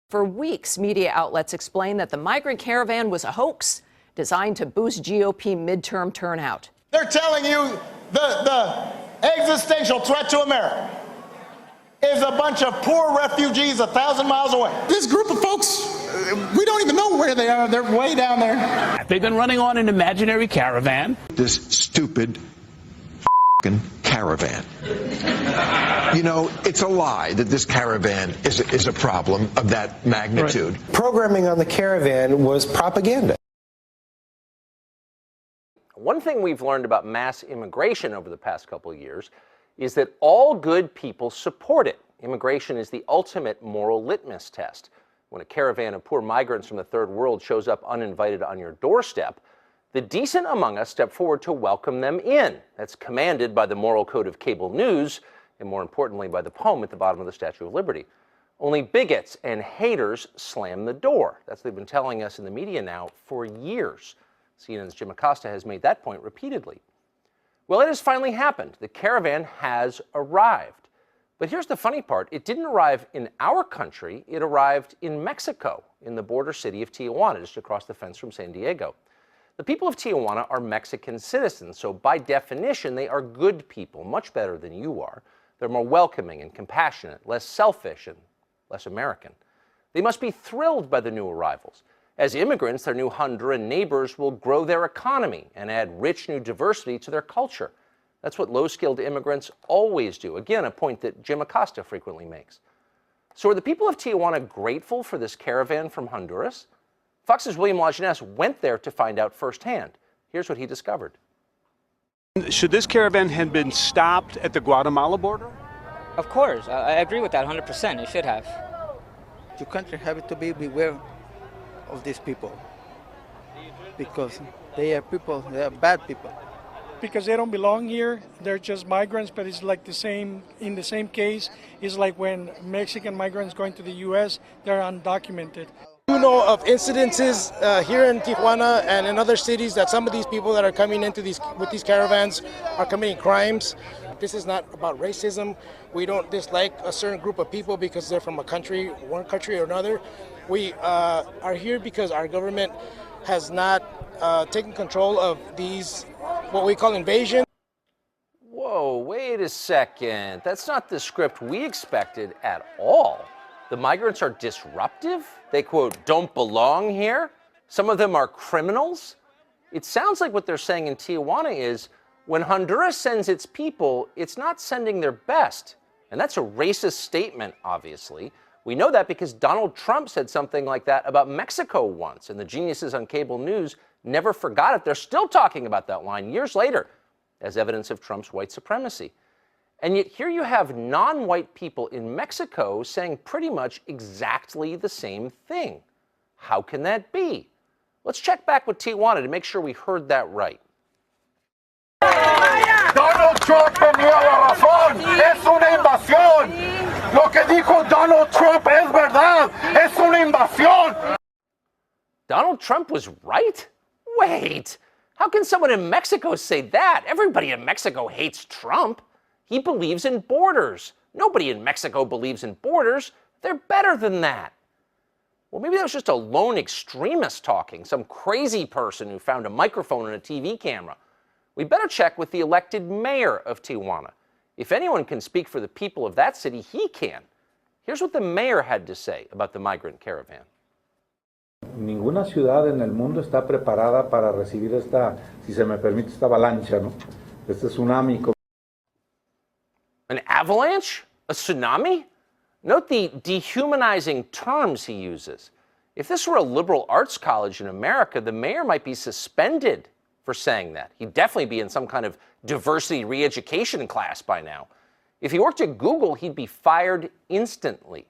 For weeks, media outlets explained that the migrant caravan was a hoax designed to boost GOP midterm turnout. They're telling you the existential threat to America is a bunch of poor refugees 1,000 miles away. This group of folks, we don't even know where they are. They're way down there. They've been running on an imaginary caravan. This stupid caravan. You know, it's a lie that this caravan is a problem of that magnitude. Right. Programming on the caravan was propaganda. One thing we've learned about mass immigration over the past couple of years is that all good people support it. Immigration is the ultimate moral litmus test. When a caravan of poor migrants from the third world shows up uninvited on your doorstep, the decent among us step forward to welcome them in. That's commanded by the moral code of cable news, and more importantly, by the poem at the bottom of the Statue of Liberty. Only bigots and haters slam the door. That's what they've been telling us in the media now for years. CNN's Jim Acosta has made that point repeatedly. Well, it has finally happened. The caravan has arrived. But here's the funny part. It didn't arrive in our country. It arrived in Mexico, in the border city of Tijuana, just across the fence from San Diego. The people of Tijuana are Mexican citizens, so by definition, they are good people, much better than you are. They're more welcoming and compassionate, less selfish and less American. They must be thrilled by the new arrivals. As immigrants, their new Honduran neighbors will grow their economy and add rich new diversity to their culture. That's what low-skilled immigrants always do. Again, a point that Jim Acosta frequently makes. So are the people of Tijuana grateful for this caravan from Honduras? Fox's William Lajeunesse went there to find out firsthand. Here's what he discovered. Should this caravan have been stopped at the Guatemala border? Of course. I agree with that 100%. It should have. Your country have to be beware of these people because they are people, they are bad people. Because they don't belong here, they're just migrants, but it's like the same, in the same case, it's like when Mexican migrants going to the U.S., they're undocumented. You know of incidences here in Tijuana and in other cities that some of these people that are coming into with these caravans are committing crimes. This is not about racism. We don't dislike a certain group of people because they're from a country, one country or another. We are here because our government has not taken control of these, what we call invasion. Whoa, wait a second. That's not the script we expected at all. The migrants are disruptive. They, quote, don't belong here. Some of them are criminals. It sounds like what they're saying in Tijuana is when Honduras sends its people, it's not sending their best. And that's a racist statement, obviously. We know that because Donald Trump said something like that about Mexico once, and the geniuses on cable news never forgot it. They're still talking about that line years later as evidence of Trump's white supremacy. And yet here you have non-white people in Mexico saying pretty much exactly the same thing. How can that be? Let's check back with Tijuana to make sure we heard that right. Donald Trump tenía la razón. Es una invasión. Lo que dijo Donald Trump es verdad. Es una invasión. Donald Trump was right? Wait, how can someone in Mexico say that? Everybody in Mexico hates Trump. He believes in borders. Nobody in Mexico believes in borders. They're better than that. Well, maybe that was just a lone extremist talking, some crazy person who found a microphone and a TV camera. We better check with the elected mayor of Tijuana. If anyone can speak for the people of that city, he can. Here's what the mayor had to say about the migrant caravan. Ninguna ciudad en el mundo está preparada para recibir esta, si se me permite, esta avalancha, ¿no? Este tsunami. An avalanche? A tsunami? Note the dehumanizing terms he uses. If this were a liberal arts college in America, the mayor might be suspended for saying that. He'd definitely be in some kind of diversity re-education class by now. If he worked at Google, he'd be fired instantly.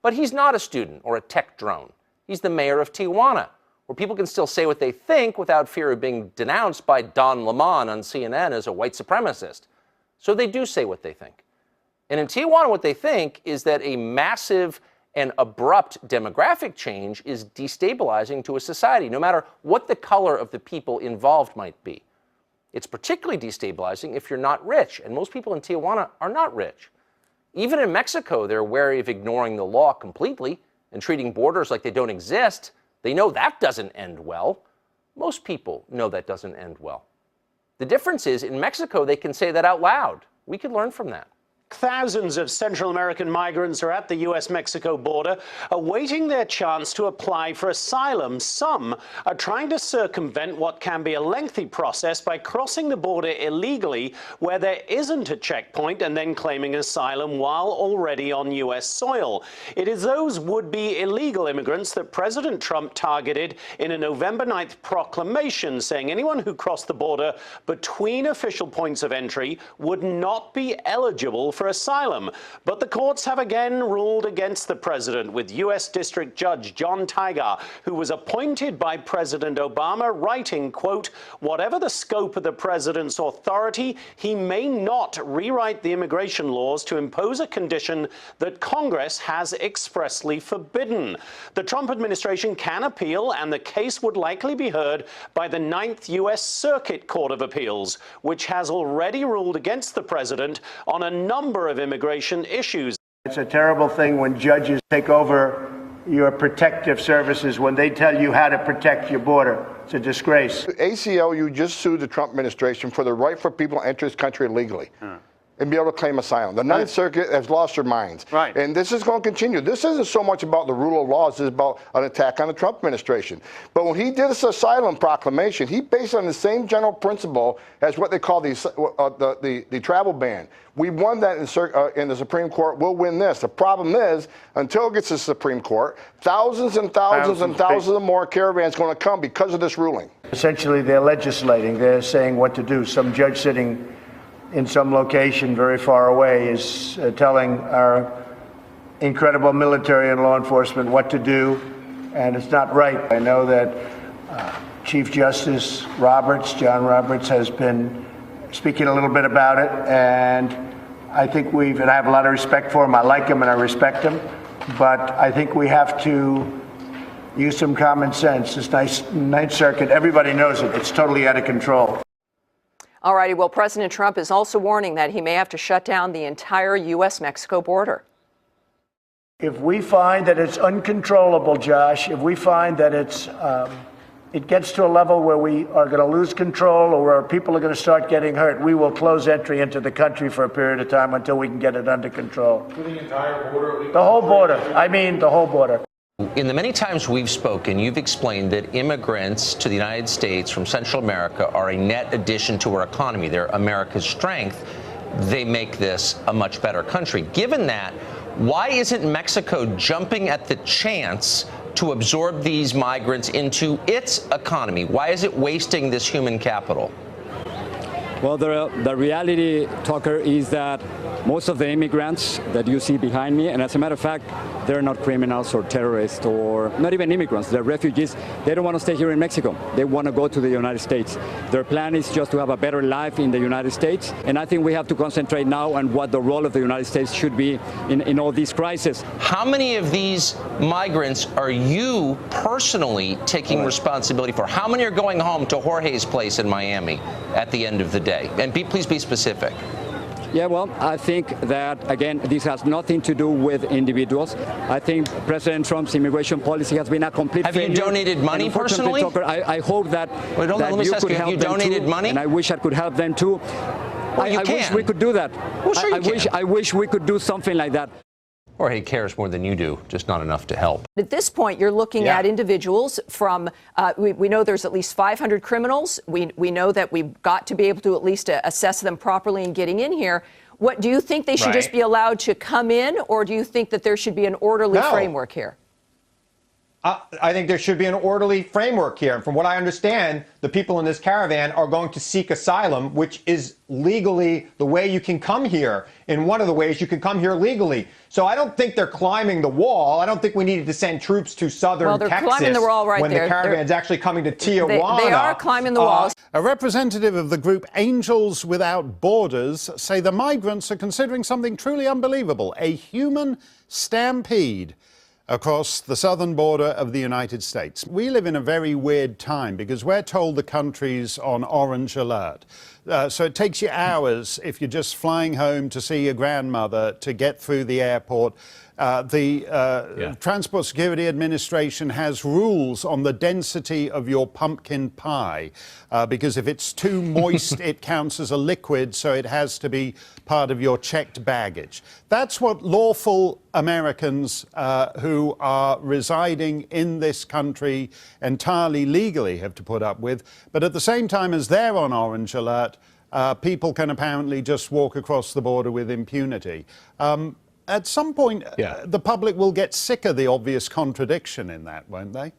But he's not a student or a tech drone. He's the mayor of Tijuana, where people can still say what they think without fear of being denounced by Don Lemon on CNN as a white supremacist. So they do say what they think. And in Tijuana, what they think is that a massive and abrupt demographic change is destabilizing to a society, no matter what the color of the people involved might be. It's particularly destabilizing if you're not rich, and most people in Tijuana are not rich. Even in Mexico, they're wary of ignoring the law completely. and treating borders like they don't exist, they know that doesn't end well. Most people know that doesn't end well. The difference is, in Mexico, they can say that out loud. We could learn from that. Thousands of Central American migrants are at the U.S.-Mexico border, awaiting their chance to apply for asylum. Some are trying to circumvent what can be a lengthy process by crossing the border illegally where there isn't a checkpoint and then claiming asylum while already on U.S. soil. It is those would-be illegal immigrants that President Trump targeted in a November 9th proclamation, saying anyone who crossed the border between official points of entry would not be eligible for asylum. But the courts have again ruled against the president, with U.S. District Judge John Tigar, who was appointed by President Obama, writing, quote, "Whatever the scope of the president's authority, he may not rewrite the immigration laws to impose a condition that Congress has expressly forbidden." The Trump administration can appeal, and the case would likely be heard by the 9th U.S. Circuit Court of Appeals, which has already ruled against the president on a number of immigration issues. It's a terrible thing when judges take over your protective services, when they tell you how to protect your border. It's a disgrace. ACLU just sued the Trump administration for the right for people to enter this country illegally. And be able to claim asylum. The Ninth Circuit has lost their minds. Right. And this is going to continue. This isn't so much about the rule of law, it's about an attack on the Trump administration. But when he did this asylum proclamation, he based it on the same general principle as what they call the travel ban. We won that in the Supreme Court. We'll win this. The problem is, until it gets to the Supreme Court, thousands and thousands and thousands of more caravans going to come because of this ruling. Essentially, they're legislating. They're saying what to do. Some judge sitting in some location very far away is telling our incredible military and law enforcement what to do, and it's not right. I know that Chief Justice Roberts, John Roberts, has been speaking a little bit about it, and I think and I have a lot of respect for him. I like him and I respect him, but I think we have to use some common sense. This Ninth Circuit, everybody knows it. It's totally out of control. All righty. Well, President Trump is also warning that he may have to shut down the entire U.S.-Mexico border. If we find that it's uncontrollable, Josh, if we find that it gets to a level where we are going to lose control or where people are going to start getting hurt, we will close entry into the country for a period of time until we can get it under control. The entire border? The whole border. I mean, the whole border. In the many times we've spoken, you've explained that immigrants to the United States from Central America are a net addition to our economy. They're America's strength. They make this a much better country. Given that, why isn't Mexico jumping at the chance to absorb these migrants into its economy? Why is it wasting this human capital? Well, the reality, Tucker, is that most of the immigrants that you see behind me, and as a matter of fact, they're not criminals or terrorists or not even immigrants. They're refugees. They don't want to stay here in Mexico. They want to go to the United States. Their plan is just to have a better life in the United States. And I think we have to concentrate now on what the role of the United States should be in all these crises. How many of these migrants are you personally taking responsibility for? How many are going home to Jorge's place in Miami at the end of the day? And please be specific. Yeah, well, I think that, again, this has nothing to do with individuals. I think President Trump's immigration policy has been a complete failure. Have you donated money personally? Tucker, I hope that, Wait, let me ask you, have you donated money? And I wish I could help them too. Well, I wish we could do that. Well, sure you can. I wish we could do something like that. Jorge cares more than you do, just not enough to help. At this point, you're looking at individuals from, we know there's at least 500 criminals. We know that we've got to be able to at least assess them properly in getting in here. What do you think they should just be allowed to come in, or do you think that there should be an orderly framework here? I think there should be an orderly framework here. And from what I understand, the people in this caravan are going to seek asylum, which is legally the way you can come here. In one of the ways you can come here legally. So I don't think they're climbing the wall. I don't think we needed to send troops to southern Texas climbing the wall right when there. the caravan's actually coming to Tijuana. They are climbing the walls. A representative of the group Angels Without Borders say the migrants are considering something truly unbelievable, a human stampede across the southern border of the United States. We live in a very weird time because we're told the country's on orange alert. So it takes you hours if you're just flying home to see your grandmother to get through the airport. Transport Security Administration has rules on the density of your pumpkin pie because if it's too moist, it counts as a liquid, so it has to be part of your checked baggage. That's what lawful Americans who are residing in this country entirely legally have to put up with. But at the same time as they're on orange alert, people can apparently just walk across the border with impunity. At some point, the public will get sick of the obvious contradiction in that, won't they?